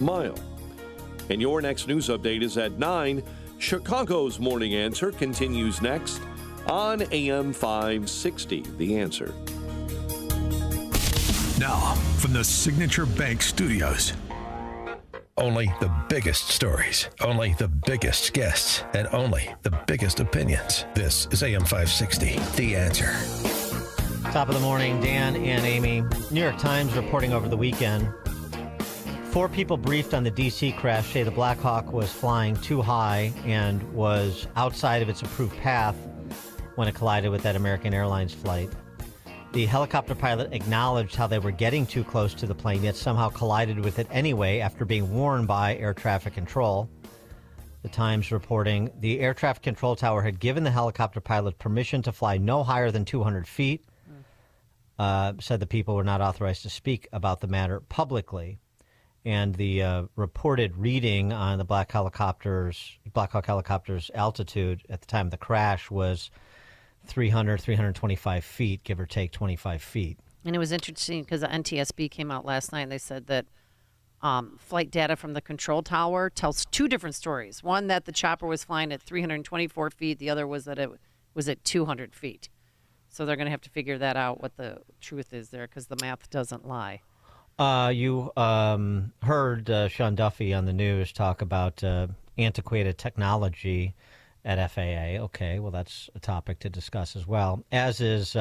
mile. And your next news update is at 9. Chicago's Morning Answer continues next on AM 560. The Answer. Now, from the Signature Bank Studios. Only the biggest stories, only the biggest guests, and only the biggest opinions. This is AM 560, The Answer. Top of the morning, Dan and Amy. New York Times reporting over the weekend. 4 people briefed on the D.C. crash say the Black Hawk was flying too high and was outside of its approved path when it collided with that American Airlines flight. The helicopter pilot acknowledged how they were getting too close to the plane, yet somehow collided with it anyway after being warned by air traffic control. The Times reporting the air traffic control tower had given the helicopter pilot permission to fly no higher than 200 feet. Said the people were not authorized to speak about the matter publicly. And the reported reading on the Black Hawk helicopter's altitude at the time of the crash was 325 feet, give or take 25 feet. And it was interesting because the NTSB came out last night and they said that flight data from the control tower tells 2 different stories. One, that the chopper was flying at 324 feet. The other was that it was at 200 feet. So they're going to have to figure that out, what the truth is there, because the math doesn't lie. You heard Sean Duffy on the news talk about antiquated technology at FAA. Okay, well, that's a topic to discuss as well, as is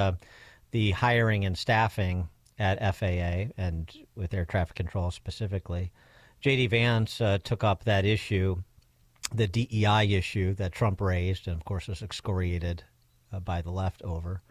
the hiring and staffing at FAA and with air traffic control specifically. J.D. Vance took up that issue, the DEI issue that Trump raised, and of course was excoriated by the left over.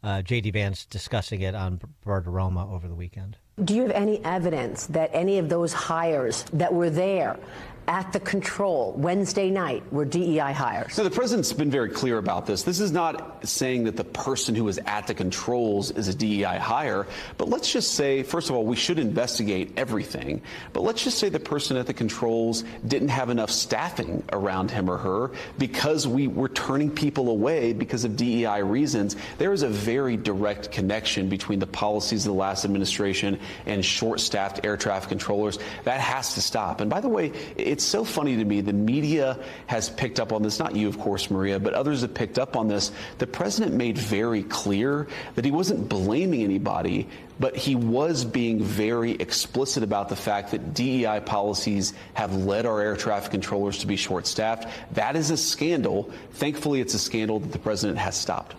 J.D. Vance discussing it on Barbaroma over the weekend. Do you have any evidence that any of those hires that were there at the control Wednesday night were DEI hires? So the president's been very clear about this. This is not saying that the person who was at the controls is a DEI hire, but let's just say, first of all, we should investigate everything. But let's just say the person at the controls didn't have enough staffing around him or her because we were turning people away because of DEI reasons. There is a very direct connection between the policies of the last administration and short-staffed air traffic controllers. That has to stop. And by the way, it's so funny to me, the media has picked up on this, not you, of course, Maria, but others have picked up on this. The president made very clear that he wasn't blaming anybody, but he was being very explicit about the fact that DEI policies have led our air traffic controllers to be short-staffed. That is a scandal. Thankfully, it's a scandal that the president has stopped.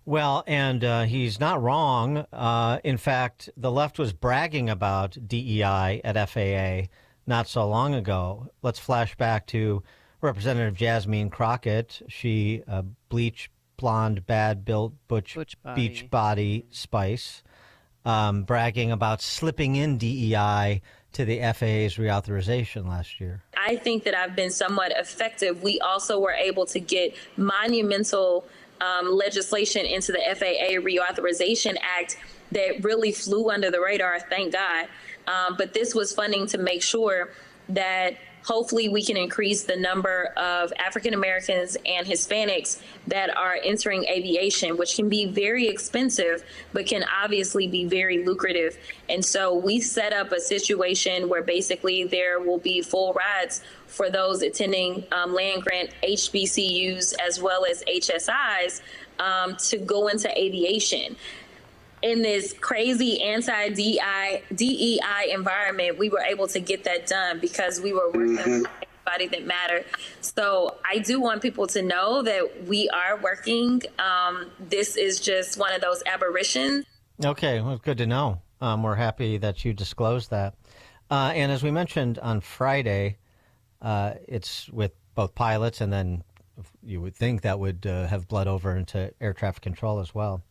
Well, and he's not wrong. In fact, the left was bragging about DEI at FAA not so long ago. Let's flash back to Representative Jasmine Crockett. She bleach blonde, bad-built, beach body Spice, bragging about slipping in DEI to the FAA's reauthorization last year. I think that I've been somewhat effective. We also were able to get monumental legislation into the FAA Reauthorization Act that really flew under the radar, thank God. But this was funding to make sure that hopefully we can increase the number of African Americans and Hispanics that are entering aviation, which can be very expensive, but can obviously be very lucrative. And so we set up a situation where basically there will be full rides for those attending land-grant HBCUs as well as HSIs to go into aviation. In this crazy anti-DEI environment, we were able to get that done because we were working with everybody that mattered. So I do want people to know that we are working. This is just one of those aberrations. Okay, well, good to know. We're happy that you disclosed that. And as we mentioned on Friday, it's with both pilots, and then you would think that would have bled over into air traffic control as well.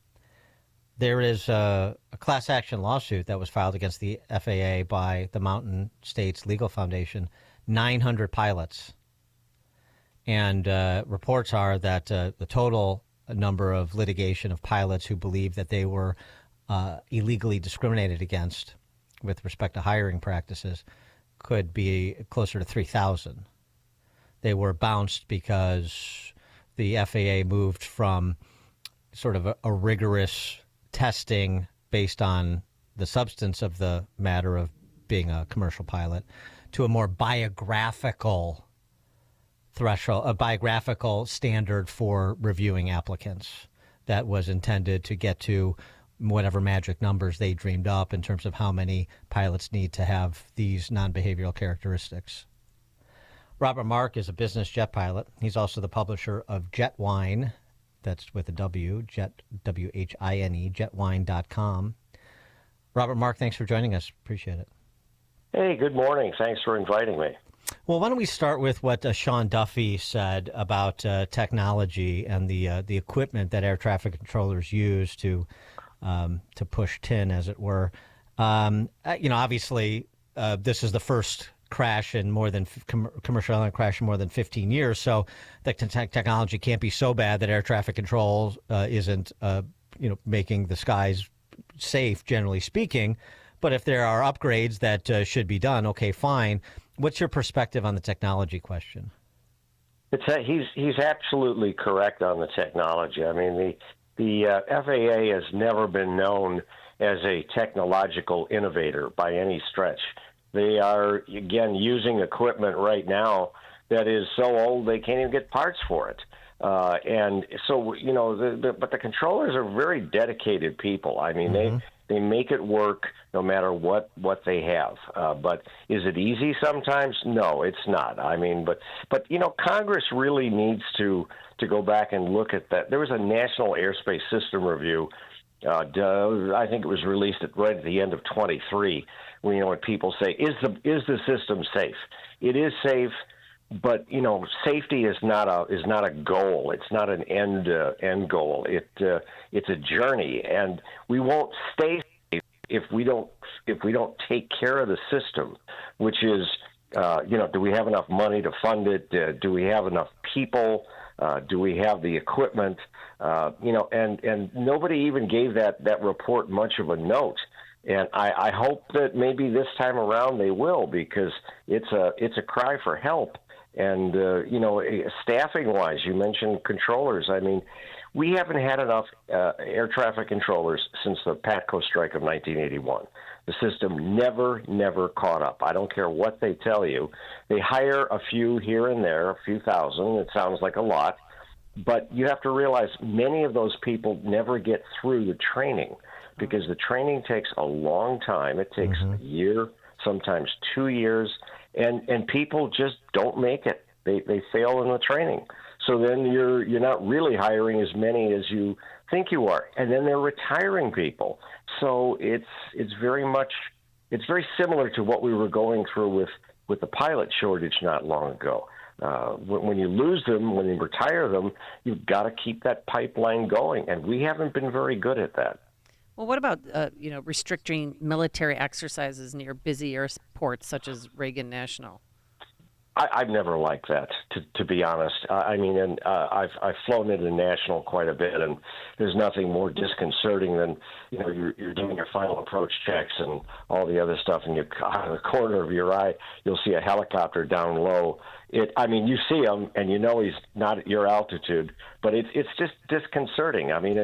There is a class action lawsuit that was filed against the FAA by the Mountain States Legal Foundation, 900 pilots. And reports are that the total number of litigation of pilots who believe that they were illegally discriminated against with respect to hiring practices could be closer to 3,000. They were bounced because the FAA moved from sort of a rigorous testing based on the substance of the matter of being a commercial pilot, to a more biographical threshold, a biographical standard for reviewing applicants that was intended to get to whatever magic numbers they dreamed up in terms of how many pilots need to have these non-behavioral characteristics. Robert Mark is a business jet pilot. He's also the publisher of JetWhine, that's with a W, Jet, W-H-I-N-E, JetWhine.com. Robert Mark, thanks for joining us. Appreciate it. Hey, good morning. Thanks for inviting me. Well, why don't we start with what Sean Duffy said about technology and the equipment that air traffic controllers use to push tin, as it were. Obviously, this is the first crash in more than commercial airline crash in more than 15 years. So the technology can't be so bad that air traffic control isn't making the skies safe, generally speaking. But if there are upgrades that should be done, okay, fine. What's your perspective on the technology question? He's absolutely correct on the technology. I mean, the FAA has never been known as a technological innovator by any stretch. They are, again, using equipment right now that is so old they can't even get parts for it. And so, but the controllers are very dedicated people. I mean, they make it work no matter what they have. But is it easy sometimes? No, it's not. I mean, but Congress really needs to go back and look at that. There was a National Airspace System Review. I think it was released right at the end of 23. When people say, "Is the system safe?" It is safe, but safety is not a goal. It's not an end goal. It's a journey, and we won't stay safe if we don't take care of the system, which is do we have enough money to fund it? Do we have enough people? Do we have the equipment? And nobody even gave that report much of a note. And I hope that maybe this time around they will, because it's a cry for help. And staffing-wise, you mentioned controllers. I mean, we haven't had enough air traffic controllers since the PATCO strike of 1981. The system never caught up. I don't care what they tell you. They hire a few here and there, a few thousand. It sounds like a lot. But you have to realize many of those people never get through the training, because the training takes a long time. It takes a year, sometimes 2 years, and people just don't make it. They fail in the training. So then you're not really hiring as many as you think you are, and then they're retiring people. So it's very similar to what we were going through with the pilot shortage not long ago. When you lose them, when you retire them, you've got to keep that pipeline going, and we haven't been very good at that. Well, what about restricting military exercises near busy airports such as Reagan National? I've never liked that, to be honest. I've flown into National quite a bit, and there's nothing more disconcerting than you're doing your final approach checks and all the other stuff, and out of the corner of your eye you'll see a helicopter down low. You see him, and he's not at your altitude, but it's just disconcerting. I mean,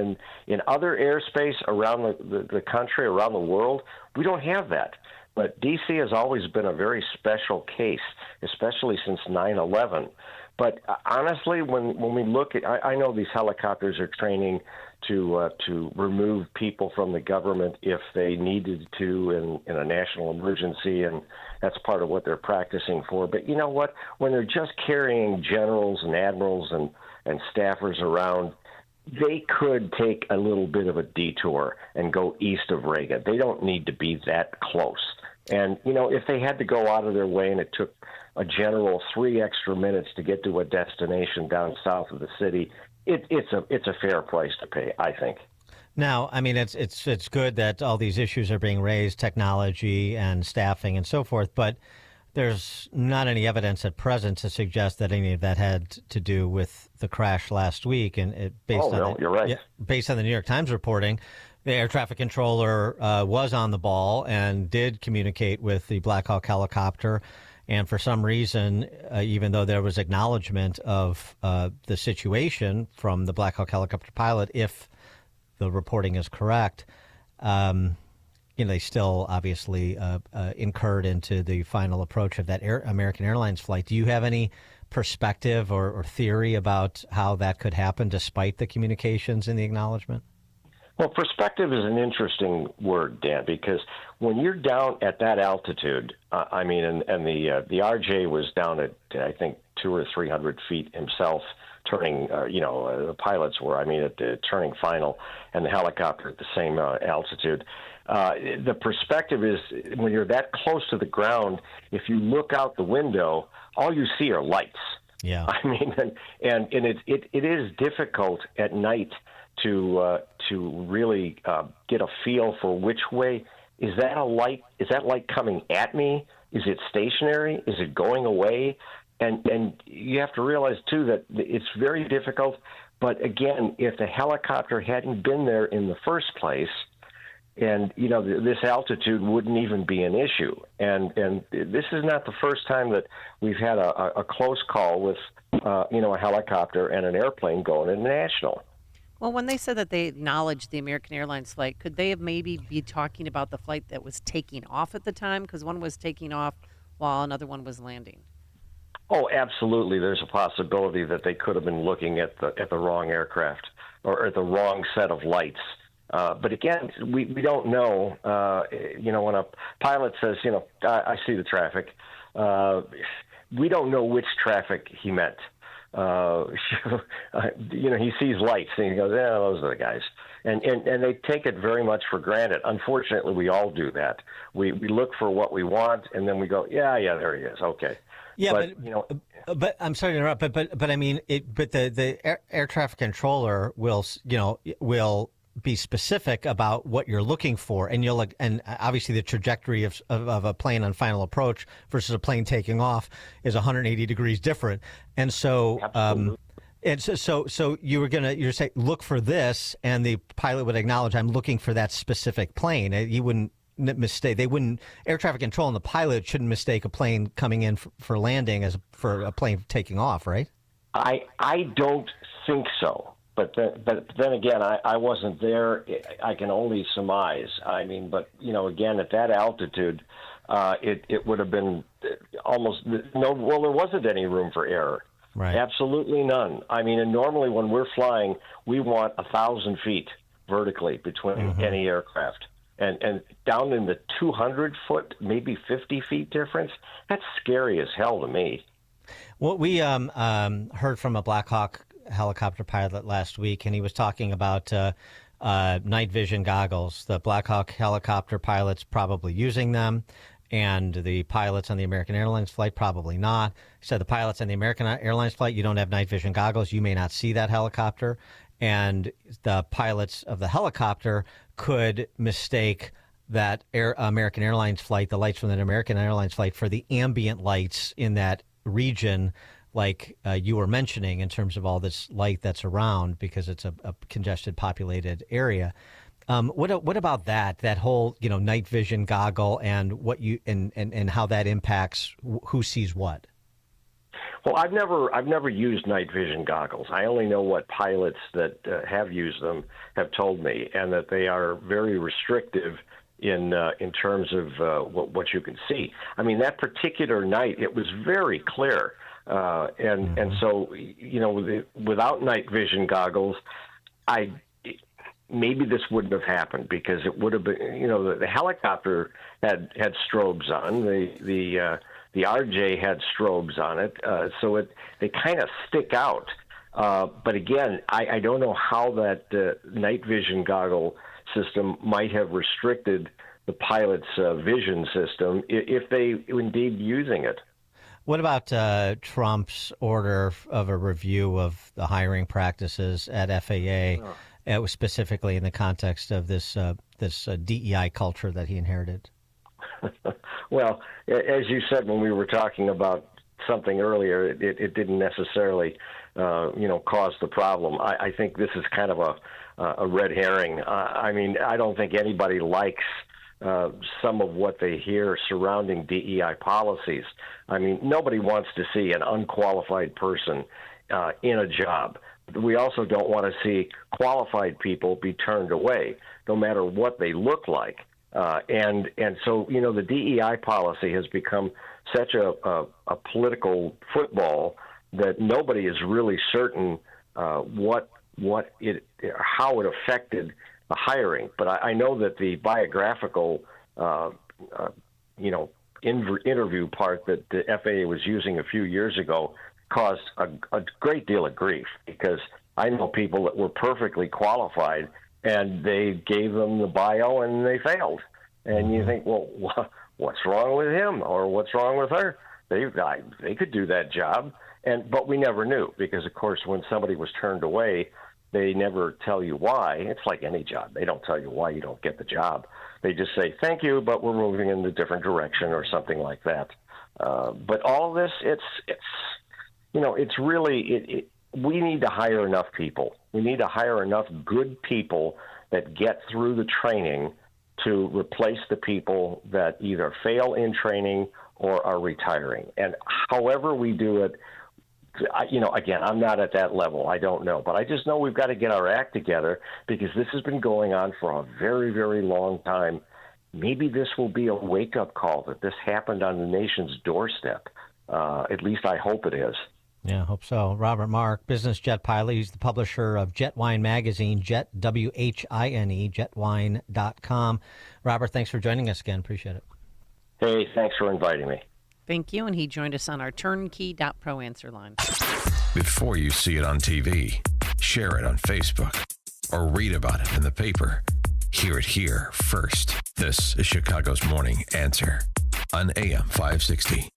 in other airspace around the country, around the world, we don't have that. But D.C. has always been a very special case, especially since 9/11. But honestly, when we look at, I know these helicopters are training to remove people from the government if they needed to in a national emergency, and that's part of what they're practicing for. But you know what? When they're just carrying generals and admirals and staffers around, they could take a little bit of a detour and go east of Reagan. They don't need to be that close. And, if they had to go out of their way and it took a general 3 extra minutes to get to a destination down south of the city, it's a fair price to pay, I think. Now, I mean, it's good that all these issues are being raised, technology and staffing and so forth, but there's not any evidence at present to suggest that any of that had to do with the crash last week. And you're right. Based on the New York Times reporting, the air traffic controller was on the ball and did communicate with the Black Hawk helicopter. And for some reason, even though there was acknowledgement of the situation from the Black Hawk helicopter pilot, if the reporting is correct, they still obviously incurred into the final approach of that American Airlines flight. Do you have any perspective or theory about how that could happen despite the communications and the acknowledgement? Well, perspective is an interesting word, Dan, because when you're down at that altitude, and the RJ was down at, I think, 200 or 300 feet himself, turning, the pilots were, at the turning final, and the helicopter at the same altitude. The perspective is when you're that close to the ground, if you look out the window, all you see are lights. Yeah. And it is difficult at night to really get a feel for which way is that a light? Is that light coming at me? Is it stationary? Is it going away? And you have to realize too that it's very difficult. But again, if the helicopter hadn't been there in the first place, and this altitude wouldn't even be an issue. And this is not the first time that we've had a close call with a helicopter and an airplane going international. Well, when they said that they acknowledged the American Airlines flight, could they have maybe be talking about the flight that was taking off at the time? Because one was taking off while another one was landing. Oh, absolutely. There's a possibility that they could have been looking at the wrong aircraft or at the wrong set of lights. But again, we don't know. When a pilot says, I see the traffic, we don't know which traffic he meant. He sees lights and he goes, those are the guys. And they take it very much for granted. Unfortunately, we all do that. We look for what we want and then we go, yeah, there he is. Okay. Yeah, but I'm sorry to interrupt, but the air traffic controller will be specific about what you're looking for, and and obviously the trajectory of a plane on final approach versus a plane taking off is 180 degrees different, and so so you're saying look for this, and the pilot would acknowledge I'm looking for that specific plane. You wouldn't mistake. They wouldn't. Air traffic control and the pilot shouldn't mistake a plane coming in for landing as for a plane taking off, right? I don't think so. But then again, I wasn't there. I can only surmise. But again, at that altitude, it would have been almost no. Well, there wasn't any room for error. Right. Absolutely none. And normally when we're flying, we want 1,000 feet vertically between any aircraft, and down in the 200-foot, maybe 50 feet difference. That's scary as hell to me. Well, we heard from a Black Hawk helicopter pilot last week, and he was talking about night vision goggles. The Black Hawk helicopter pilots probably using them, and the pilots on the American Airlines flight probably not. He said the pilots on the American Airlines flight, you don't have night vision goggles, you may not see that helicopter, and the pilots of the helicopter could mistake that American Airlines flight, the lights from that American Airlines flight, for the ambient lights in that region, like you were mentioning, in terms of all this light that's around, because it's a congested, populated area. What about that whole night vision goggle and what you and how that impacts who sees what? Well, I've never used night vision goggles. I only know what pilots that have used them have told me, and that they are very restrictive in terms of what you can see. That particular night, it was very clear. And so, without night vision goggles, maybe this wouldn't have happened, because it would have been, the helicopter had strobes on, the RJ had strobes on it, so they kind of stick out. But again, I don't know how that night vision goggle system might have restricted the pilot's vision system if they were indeed using it. What about Trump's order of a review of the hiring practices at FAA, specifically in the context of this DEI culture that he inherited? Well, as you said when we were talking about something earlier, it didn't necessarily, cause the problem. I think this is kind of a red herring. I don't think anybody likes some of what they hear surrounding DEI policies. Nobody wants to see an unqualified person in a job. We also don't want to see qualified people be turned away, no matter what they look like. And so, the DEI policy has become such a political football that nobody is really certain how it affected the hiring. But I know that the biographical, interview part that the FAA was using a few years ago caused a great deal of grief, because I know people that were perfectly qualified and they gave them the bio and they failed. And you think, well, what's wrong with him or what's wrong with her? They could do that job. But we never knew, because, of course, when somebody was turned away, they never tell you why. It's like any job. They don't tell you why you don't get the job. They just say, thank you, but we're moving in a different direction or something like that. But all of this, it's really, we need to hire enough people. We need to hire enough good people that get through the training to replace the people that either fail in training or are retiring. And however we do it, again, I'm not at that level. I don't know. But I just know we've got to get our act together, because this has been going on for a very, very long time. Maybe this will be a wake-up call that this happened on the nation's doorstep. At least I hope it is. Yeah, I hope so. Robert Mark, business jet pilot. He's the publisher of JetWhine magazine, Jet, WHINE, jetwhine.com. Robert, thanks for joining us again. Appreciate it. Hey, thanks for inviting me. Thank you. And he joined us on our turnkey.pro answer line. Before you see it on TV, share it on Facebook, or read about it in the paper. Hear it here first. This is Chicago's Morning Answer on AM 560.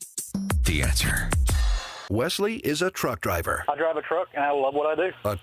The Answer. Wesley is a truck driver. I drive a truck, and I love what I do. A